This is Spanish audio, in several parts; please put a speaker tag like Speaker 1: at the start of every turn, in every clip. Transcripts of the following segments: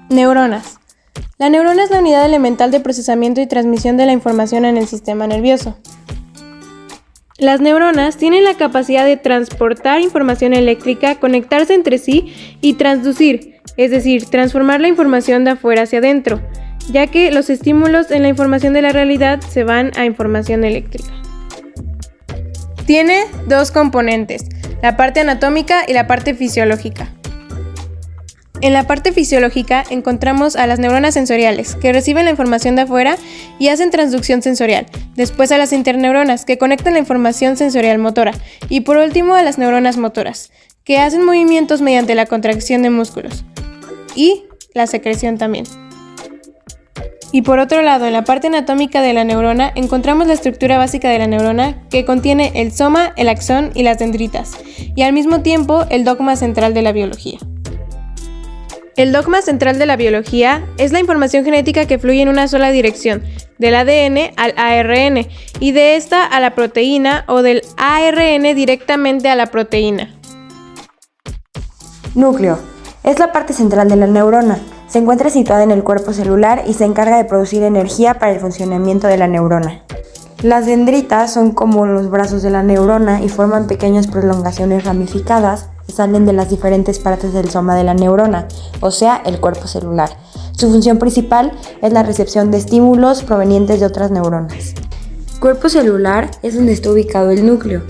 Speaker 1: Neuronas. La neurona es la unidad elemental de procesamiento y transmisión de la información en el sistema nervioso. Las neuronas tienen la capacidad de transportar información eléctrica, conectarse entre sí y transducir, es decir, transformar la información de afuera hacia adentro, ya que los estímulos en la información de la realidad se van a información eléctrica. Tiene dos componentes, la parte anatómica y la parte fisiológica. En la parte fisiológica encontramos a las neuronas sensoriales, que reciben la información de afuera y hacen transducción sensorial, después a las interneuronas, que conectan la información sensorial motora, y por último a las neuronas motoras, que hacen movimientos mediante la contracción de músculos, y la secreción también. Y por otro lado, en la parte anatómica de la neurona encontramos la estructura básica de la neurona, que contiene el soma, el axón y las dendritas, y al mismo tiempo el dogma central de la biología. El dogma central de la biología es la información genética que fluye en una sola dirección, del ADN al ARN, y de esta a la proteína o del ARN directamente a la proteína.
Speaker 2: Núcleo. Es la parte central de la neurona. Se encuentra situada en el cuerpo celular y se encarga de producir energía para el funcionamiento de la neurona. Las dendritas son como los brazos de la neurona y forman pequeñas prolongaciones ramificadas que salen de las diferentes partes del soma de la neurona, o sea, el cuerpo celular. Su función principal es la recepción de estímulos provenientes de otras neuronas. Cuerpo celular es donde está ubicado el núcleo,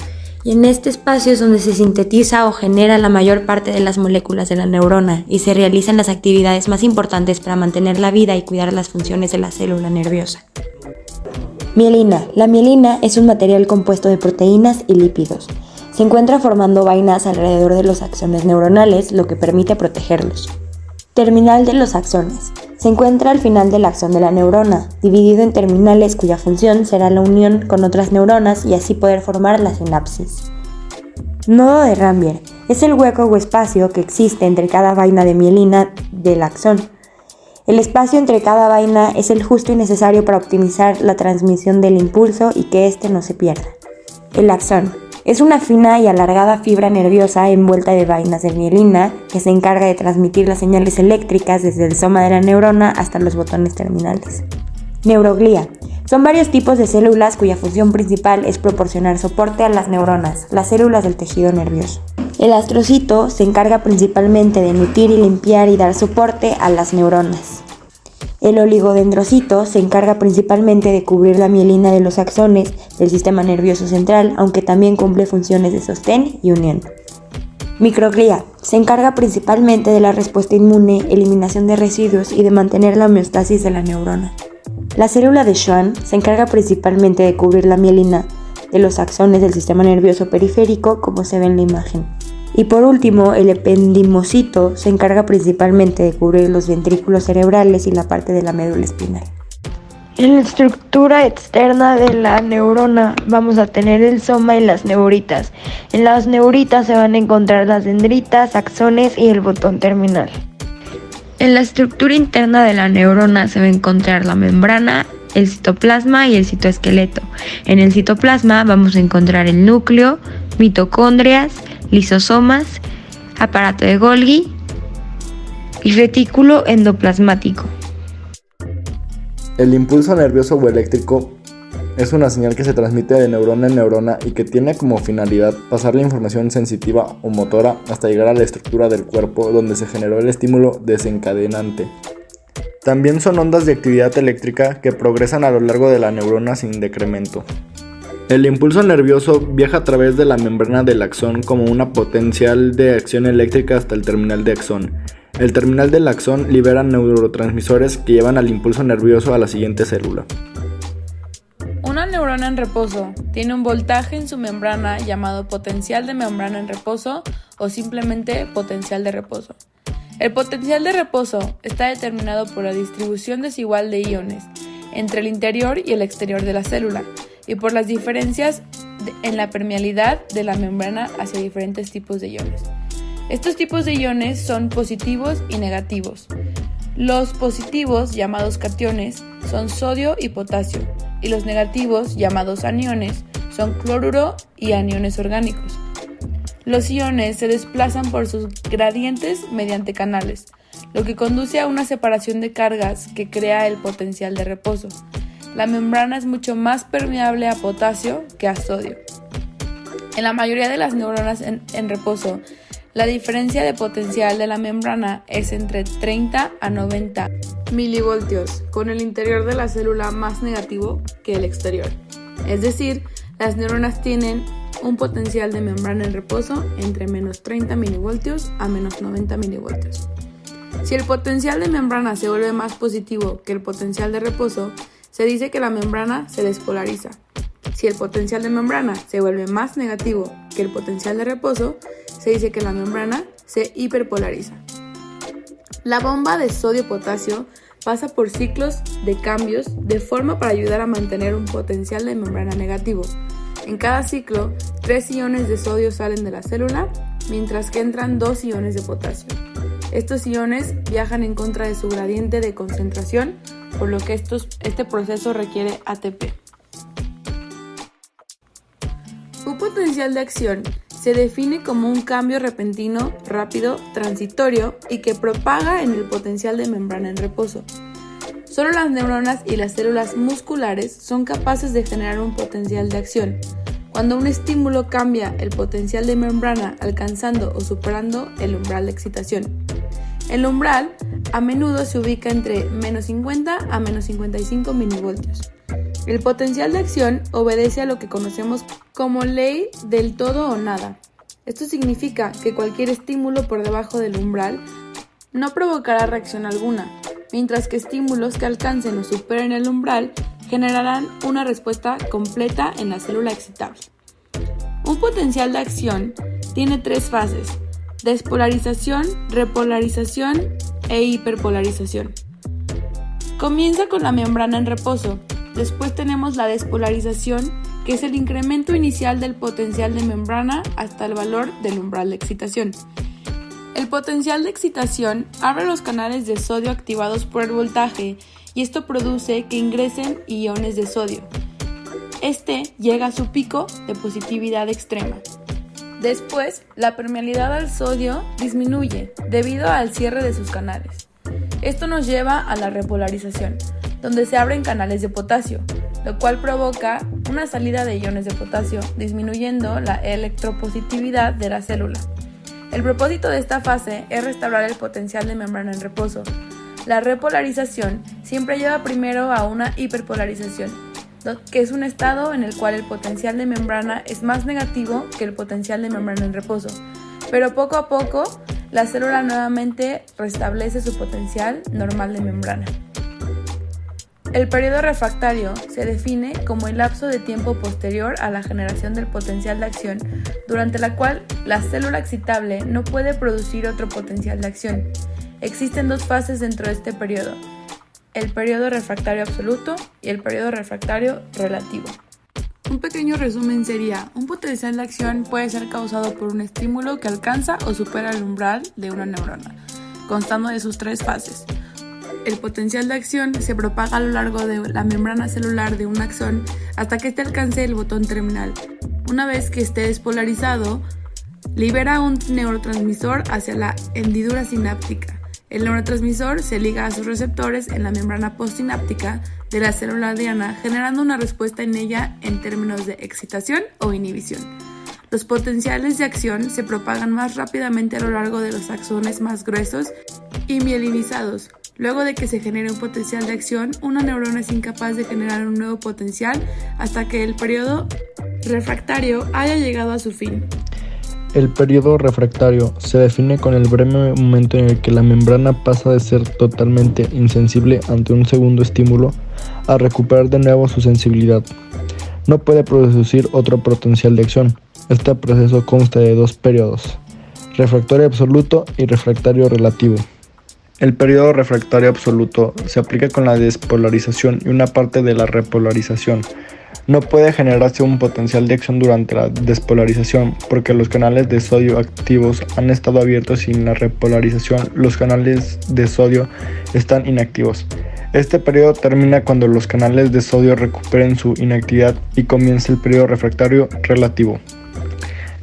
Speaker 2: y en este espacio es donde se sintetiza o genera la mayor parte de las moléculas de la neurona y se realizan las actividades más importantes para mantener la vida y cuidar las funciones de la célula nerviosa. Mielina. La mielina es un material compuesto de proteínas y lípidos. Se encuentra formando vainas alrededor de los axones neuronales, lo que permite protegerlos. Terminal de los axones. Se encuentra al final del axón de la neurona, dividido en terminales cuya función será la unión con otras neuronas y así poder formar la sinapsis. Nodo de Rambier. Es el hueco o espacio que existe entre cada vaina de mielina del axón. El espacio entre cada vaina es el justo y necesario para optimizar la transmisión del impulso y que éste no se pierda. El axón. Es una fina y alargada fibra nerviosa envuelta de vainas de mielina que se encarga de transmitir las señales eléctricas desde el soma de la neurona hasta los botones terminales. Neuroglía. Son varios tipos de células cuya función principal es proporcionar soporte a las neuronas, las células del tejido nervioso. El astrocito se encarga principalmente de nutrir y limpiar y dar soporte a las neuronas. El oligodendrocito se encarga principalmente de cubrir la mielina de los axones del sistema nervioso central, aunque también cumple funciones de sostén y unión. Microglía se encarga principalmente de la respuesta inmune, eliminación de residuos y de mantener la homeostasis de la neurona. La célula de Schwann se encarga principalmente de cubrir la mielina de los axones del sistema nervioso periférico, como se ve en la imagen. Y por último, el ependimocito se encarga principalmente de cubrir los ventrículos cerebrales y la parte de la médula espinal. En la estructura externa de la neurona vamos a tener el soma y las neuritas. En las neuritas se van a encontrar las dendritas, axones y el botón terminal. En la estructura interna de la neurona se va a encontrar la membrana, el citoplasma y el citoesqueleto. En el citoplasma vamos a encontrar el núcleo, mitocondrias, lisosomas, aparato de Golgi y retículo endoplasmático.
Speaker 3: El impulso nervioso o eléctrico es una señal que se transmite de neurona en neurona y que tiene como finalidad pasar la información sensitiva o motora hasta llegar a la estructura del cuerpo donde se generó el estímulo desencadenante. También son ondas de actividad eléctrica que progresan a lo largo de la neurona sin decremento. El impulso nervioso viaja a través de la membrana del axón como una potencial de acción eléctrica hasta el terminal de axón. El terminal del axón libera neurotransmisores que llevan al impulso nervioso a la siguiente célula.
Speaker 4: Una neurona en reposo tiene un voltaje en su membrana llamado potencial de membrana en reposo o simplemente potencial de reposo. El potencial de reposo está determinado por la distribución desigual de iones entre el interior y el exterior de la célula y por las diferencias en la permeabilidad de la membrana hacia diferentes tipos de iones. Estos tipos de iones son positivos y negativos. Los positivos, llamados cationes, son sodio y potasio, y los negativos, llamados aniones, son cloruro y aniones orgánicos. Los iones se desplazan por sus gradientes mediante canales. lo que conduce a una separación de cargas que crea el potencial de reposo. La membrana es mucho más permeable a potasio que a sodio. En la mayoría de las neuronas en reposo, la diferencia de potencial de la membrana es entre 30 a 90 milivoltios, con el interior de la célula más negativo que el exterior. Es decir, las neuronas tienen un potencial de membrana en reposo entre menos 30 milivoltios a menos 90 milivoltios. Si el potencial de membrana se vuelve más positivo que el potencial de reposo, se dice que la membrana se despolariza. Si el potencial de membrana se vuelve más negativo que el potencial de reposo, se dice que la membrana se hiperpolariza. La bomba de sodio-potasio pasa por ciclos de cambios de forma para ayudar a mantener un potencial de membrana negativo. En cada ciclo, 3 iones de sodio salen de la célula, mientras que entran 2 iones de potasio. Estos iones viajan en contra de su gradiente de concentración, por lo que este proceso requiere ATP. Un potencial de acción se define como un cambio repentino, rápido, transitorio y que propaga en el potencial de membrana en reposo. Solo las neuronas y las células musculares son capaces de generar un potencial de acción. Cuando un estímulo cambia el potencial de membrana alcanzando o superando el umbral de excitación. El umbral a menudo se ubica entre menos 50 a menos 55 milivoltios. El potencial de acción obedece a lo que conocemos como ley del todo o nada. Esto significa que cualquier estímulo por debajo del umbral no provocará reacción alguna, mientras que estímulos que alcancen o superen el umbral generarán una respuesta completa en la célula excitable. Un potencial de acción tiene 3 fases: despolarización, repolarización e hiperpolarización. Comienza con la membrana en reposo. Después tenemos la despolarización, que es el incremento inicial del potencial de membrana hasta el valor del umbral de excitación. El potencial de excitación abre los canales de sodio activados por el voltaje y esto produce que ingresen iones de sodio. Este llega a su pico de positividad extrema. Después, la permeabilidad al sodio disminuye debido al cierre de sus canales. Esto nos lleva a la repolarización, donde se abren canales de potasio, lo cual provoca una salida de iones de potasio, disminuyendo la electropositividad de la célula. El propósito de esta fase es restaurar el potencial de membrana en reposo. La repolarización siempre lleva primero a una hiperpolarización, que es un estado en el cual el potencial de membrana es más negativo que el potencial de membrana en reposo, pero poco a poco la célula nuevamente restablece su potencial normal de membrana. El periodo refractario se define como el lapso de tiempo posterior a la generación del potencial de acción, durante la cual la célula excitable no puede producir otro potencial de acción. Existen 2 fases dentro de este periodo: el periodo refractario absoluto y el periodo refractario relativo. Un pequeño resumen sería: un potencial de acción puede ser causado por un estímulo que alcanza o supera el umbral de una neurona, constando de sus 3 fases. El potencial de acción se propaga a lo largo de la membrana celular de un axón hasta que éste alcance el botón terminal. Una vez que esté despolarizado, libera un neurotransmisor hacia la hendidura sináptica. El neurotransmisor se liga a sus receptores en la membrana postsináptica de la célula diana, generando una respuesta en ella en términos de excitación o inhibición. Los potenciales de acción se propagan más rápidamente a lo largo de los axones más gruesos y mielinizados. Luego de que se genere un potencial de acción, una neurona es incapaz de generar un nuevo potencial hasta que el periodo refractario haya llegado a su fin.
Speaker 3: El periodo refractario se define con el breve momento en el que la membrana pasa de ser totalmente insensible ante un segundo estímulo a recuperar de nuevo su sensibilidad. No puede producir otro potencial de acción. Este proceso consta de 2 periodos: refractario absoluto y refractario relativo. El periodo refractario absoluto se aplica con la despolarización y una parte de la repolarización. No puede generarse un potencial de acción durante la despolarización porque los canales de sodio activos han estado abiertos y en la repolarización los canales de sodio están inactivos. Este periodo termina cuando los canales de sodio recuperen su inactividad y comienza el periodo refractario relativo.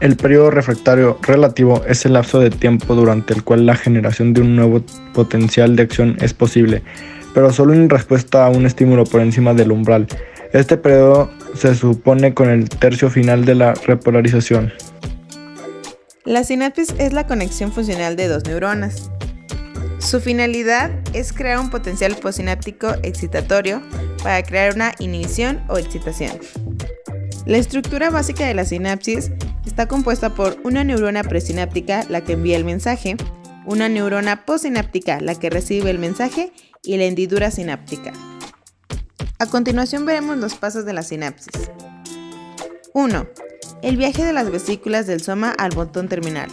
Speaker 3: El periodo refractario relativo es el lapso de tiempo durante el cual la generación de un nuevo potencial de acción es posible, pero solo en respuesta a un estímulo por encima del umbral. Este periodo se supone con el tercio final de la repolarización.
Speaker 5: La sinapsis es la conexión funcional de dos neuronas. Su finalidad es crear un potencial postsináptico excitatorio para crear una inhibición o excitación. La estructura básica de la sinapsis está compuesta por una neurona presináptica, la que envía el mensaje, una neurona postsináptica, la que recibe el mensaje, y la hendidura sináptica. A continuación veremos los pasos de la sinapsis. 1. El viaje de las vesículas del soma al botón terminal.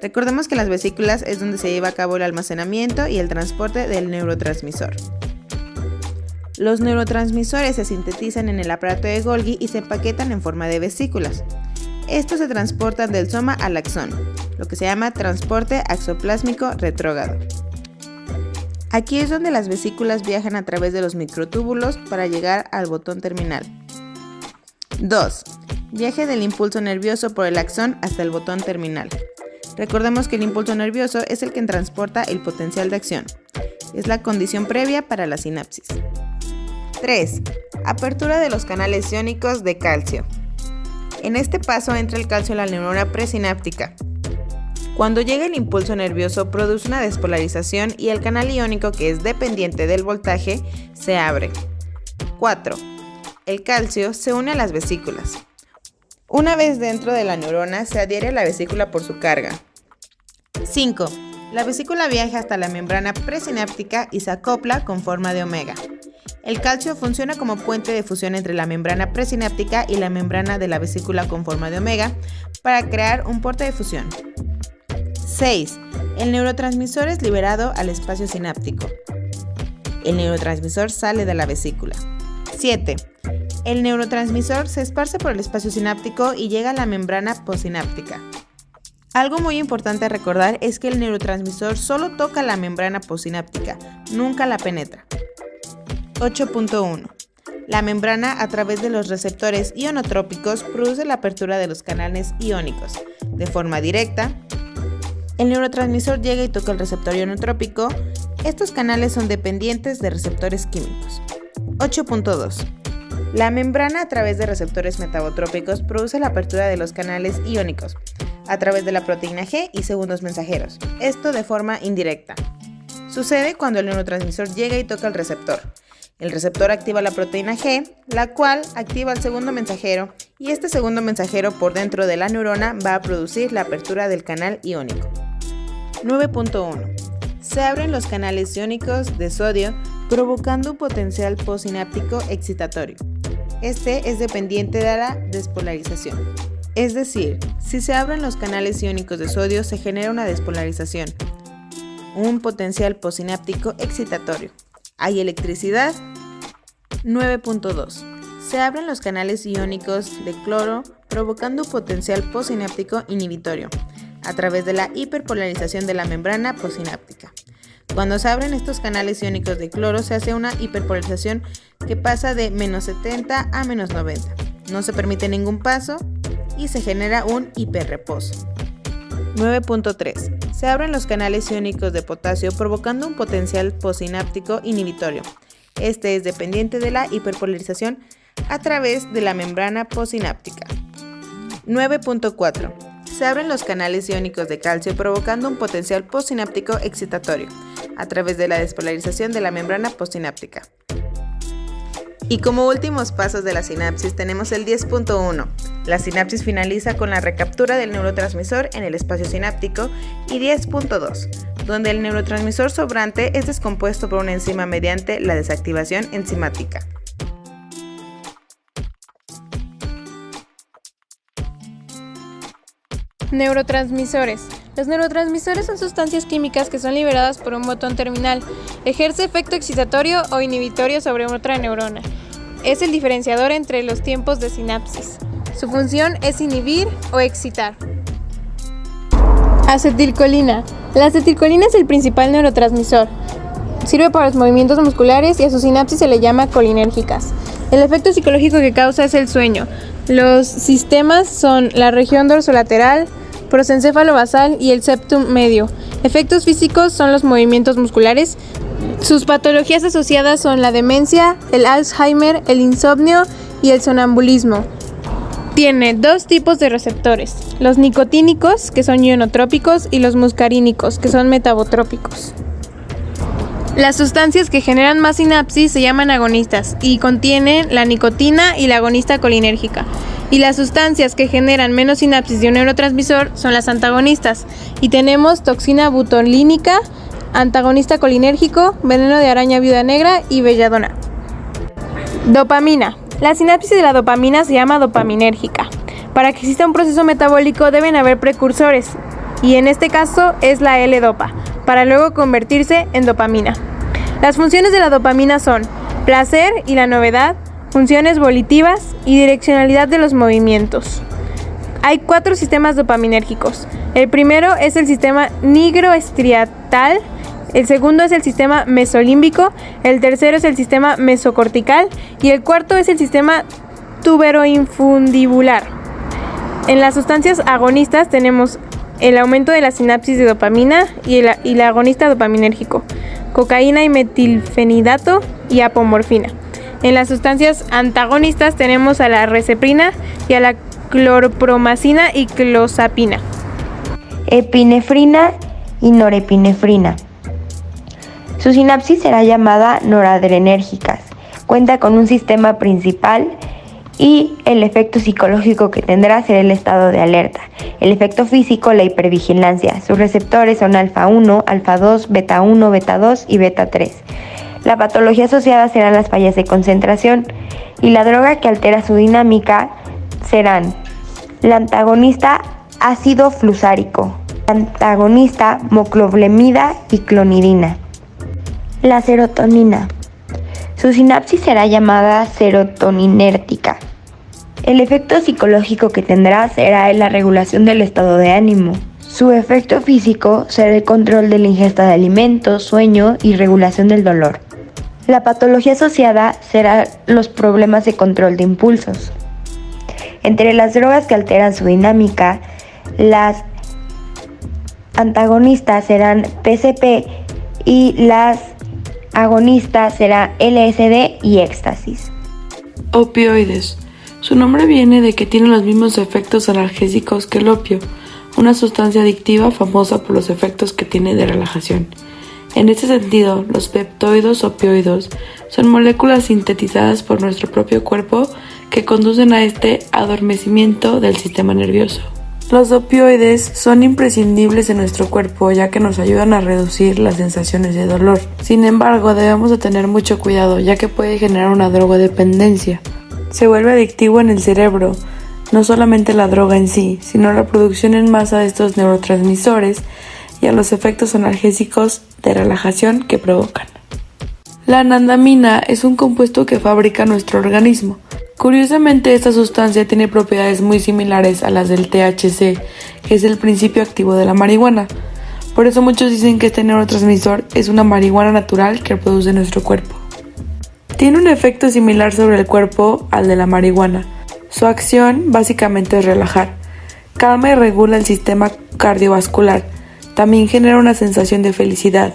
Speaker 5: Recordemos que las vesículas es donde se lleva a cabo el almacenamiento y el transporte del neurotransmisor. Los neurotransmisores se sintetizan en el aparato de Golgi y se empaquetan en forma de vesículas. Estos se transportan del soma al axón, lo que se llama transporte axoplásmico retrógrado. Aquí es donde las vesículas viajan a través de los microtúbulos para llegar al botón terminal. 2. Viaje del impulso nervioso por el axón hasta el botón terminal. Recordemos que el impulso nervioso es el que transporta el potencial de acción. Es la condición previa para la sinapsis. 3. Apertura de los canales iónicos de calcio. En este paso entra el calcio en la neurona presináptica. Cuando llega el impulso nervioso produce una despolarización y el canal iónico, que es dependiente del voltaje, se abre. 4. El calcio se une a las vesículas. Una vez dentro de la neurona se adhiere a la vesícula por su carga. 5. La vesícula viaja hasta la membrana presináptica y se acopla con forma de omega. El calcio funciona como puente de fusión entre la membrana presináptica y la membrana de la vesícula con forma de omega para crear un porte de fusión. 6. El neurotransmisor es liberado al espacio sináptico. El neurotransmisor sale de la vesícula. 7. El neurotransmisor se esparce por el espacio sináptico y llega a la membrana postsináptica. Algo muy importante a recordar es que el neurotransmisor solo toca la membrana postsináptica, nunca la penetra. 8.1. La membrana, a través de los receptores ionotrópicos, produce la apertura de los canales iónicos. De forma directa, el neurotransmisor llega y toca el receptor ionotrópico. Estos canales son dependientes de receptores químicos. 8.2. La membrana, a través de receptores metabotrópicos, produce la apertura de los canales iónicos a través de la proteína G y segundos mensajeros, esto de forma indirecta. Sucede cuando el neurotransmisor llega y toca el receptor. El receptor activa la proteína G, la cual activa el segundo mensajero, y este segundo mensajero por dentro de la neurona va a producir la apertura del canal iónico. 9.1. Se abren los canales iónicos de sodio provocando un potencial postsináptico excitatorio. Este es dependiente de la despolarización. Es decir, si se abren los canales iónicos de sodio se genera una despolarización, un potencial postsináptico excitatorio. ¿Hay electricidad? 9.2. Se abren los canales iónicos de cloro provocando un potencial postsináptico inhibitorio a través de la hiperpolarización de la membrana postsináptica. Cuando se abren estos canales iónicos de cloro se hace una hiperpolarización que pasa de -70 a -90. No se permite ningún paso y se genera un hiperreposo. 9.3. Se abren los canales iónicos de potasio provocando un potencial postsináptico inhibitorio. Este es dependiente de la hiperpolarización a través de la membrana postsináptica. 9.4. Se abren los canales iónicos de calcio provocando un potencial postsináptico excitatorio a través de la despolarización de la membrana postsináptica. Y como últimos pasos de la sinapsis tenemos el 10.1. La sinapsis finaliza con la recaptura del neurotransmisor en el espacio sináptico, y 10.2, donde el neurotransmisor sobrante es descompuesto por una enzima mediante la desactivación enzimática.
Speaker 1: Neurotransmisores. Los neurotransmisores son sustancias químicas que son liberadas por un botón terminal. Ejerce efecto excitatorio o inhibitorio sobre otra neurona. Es el diferenciador entre los tiempos de sinapsis. Su función es inhibir o excitar. Acetilcolina. La acetilcolina es el principal neurotransmisor. Sirve para los movimientos musculares y a sus sinapsis se le llama colinérgicas. El efecto psicológico que causa es el sueño. Los sistemas son la región dorsolateral, prosencéfalo basal y el septum medio. Efectos físicos son los movimientos musculares. Sus patologías asociadas son la demencia, el Alzheimer, el insomnio y el sonambulismo. Tiene dos tipos de receptores, los nicotínicos, que son ionotrópicos, y los muscarínicos, que son metabotrópicos. Las sustancias que generan más sinapsis se llaman agonistas y contienen la nicotina y la agonista colinérgica. Y las sustancias que generan menos sinapsis de un neurotransmisor son las antagonistas. Y tenemos toxina butolínica, antagonista colinérgico, veneno de araña viuda negra y belladona. Dopamina. La sinapsis de la dopamina se llama dopaminérgica. Para que exista un proceso metabólico deben haber precursores, y en este caso es la L-dopa, para luego convertirse en dopamina. Las funciones de la dopamina son placer y la novedad, funciones volitivas y direccionalidad de los movimientos. Hay 4 sistemas dopaminérgicos. El primero es el sistema nigroestriatal, el segundo es el sistema mesolímbico, el tercero es el sistema mesocortical y el cuarto es el sistema tuberoinfundibular. En las sustancias agonistas tenemos el aumento de la sinapsis de dopamina y la agonista dopaminérgico, cocaína y metilfenidato y apomorfina. En las sustancias antagonistas tenemos a la reseprina y a la clorpromacina y clozapina.
Speaker 2: Epinefrina y norepinefrina. Su sinapsis será llamada noradrenérgicas. Cuenta con un sistema principal y el efecto psicológico que tendrá será el estado de alerta. El efecto físico, la hipervigilancia. Sus receptores son alfa 1, alfa 2, beta 1, beta 2 y beta 3. La patología asociada serán las fallas de concentración y la droga que altera su dinámica serán la antagonista ácido flusárico, la antagonista mocloblemida y clonidina. La serotonina. Su sinapsis será llamada serotoninértica. El efecto psicológico que tendrá será la regulación del estado de ánimo. Su efecto físico será el control de la ingesta de alimentos, sueño y regulación del dolor. La patología asociada será los problemas de control de impulsos. Entre las drogas que alteran su dinámica, las antagonistas serán PCP y las agonistas serán LSD y éxtasis.
Speaker 4: Opioides. Su nombre viene de que tienen los mismos efectos analgésicos que el opio, una sustancia adictiva famosa por los efectos que tiene de relajación. En este sentido, los peptoides opioides son moléculas sintetizadas por nuestro propio cuerpo que conducen a este adormecimiento del sistema nervioso. Los opioides son imprescindibles en nuestro cuerpo ya que nos ayudan a reducir las sensaciones de dolor. Sin embargo, debemos de tener mucho cuidado ya que puede generar una drogodependencia. Se vuelve adictivo en el cerebro, no solamente la droga en sí, sino la producción en masa de estos neurotransmisores y a los efectos analgésicos de relajación que provocan. La anandamina es un compuesto que fabrica nuestro organismo. Curiosamente, esta sustancia tiene propiedades muy similares a las del THC, que es el principio activo de la marihuana. Por eso muchos dicen que este neurotransmisor es una marihuana natural que produce nuestro cuerpo. Tiene un efecto similar sobre el cuerpo al de la marihuana. Su acción básicamente es relajar, calma y regula el sistema cardiovascular. También genera una sensación de felicidad.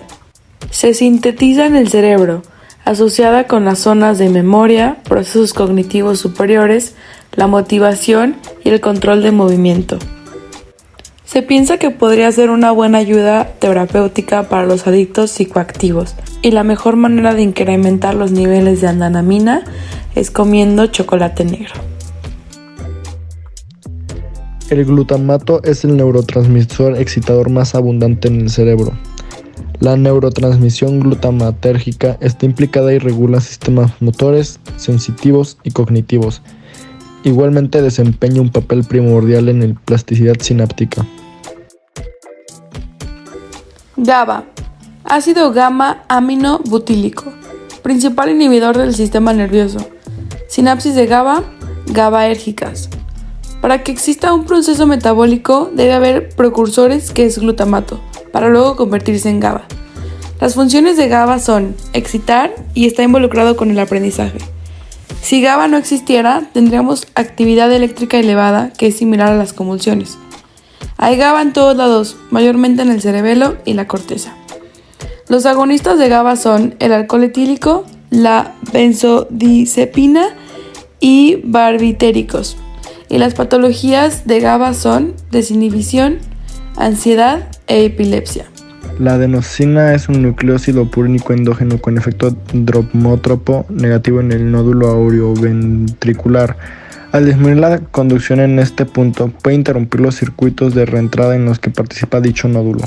Speaker 4: Se sintetiza en el cerebro, asociada con las zonas de memoria, procesos cognitivos superiores, la motivación y el control de movimiento. Se piensa que podría ser una buena ayuda terapéutica para los adictos psicoactivos, y la mejor manera de incrementar los niveles de anandamina es comiendo chocolate negro.
Speaker 3: El glutamato es el neurotransmisor excitador más abundante en el cerebro. La neurotransmisión glutamatérgica está implicada y regula sistemas motores, sensitivos y cognitivos. Igualmente desempeña un papel primordial en la plasticidad sináptica.
Speaker 4: GABA, ácido gamma-amino butílico, principal inhibidor del sistema nervioso. Sinapsis de GABA, GABAérgicas. Para que exista un proceso metabólico debe haber precursores que es glutamato, para luego convertirse en GABA. Las funciones de GABA son excitar y está involucrado con el aprendizaje. Si GABA no existiera, tendríamos actividad eléctrica elevada que es similar a las convulsiones. Hay GABA en todos lados, mayormente en el cerebelo y la corteza. Los agonistas de GABA son el alcohol etílico, la benzodiazepina y barbitúricos. Y las patologías de GABA son desinhibición, ansiedad e epilepsia.
Speaker 3: La adenosina es un nucleósido púrico endógeno con efecto dromótropo negativo en el nódulo aureoventricular. Al disminuir la conducción en este punto, puede interrumpir los circuitos de reentrada en los que participa dicho nódulo.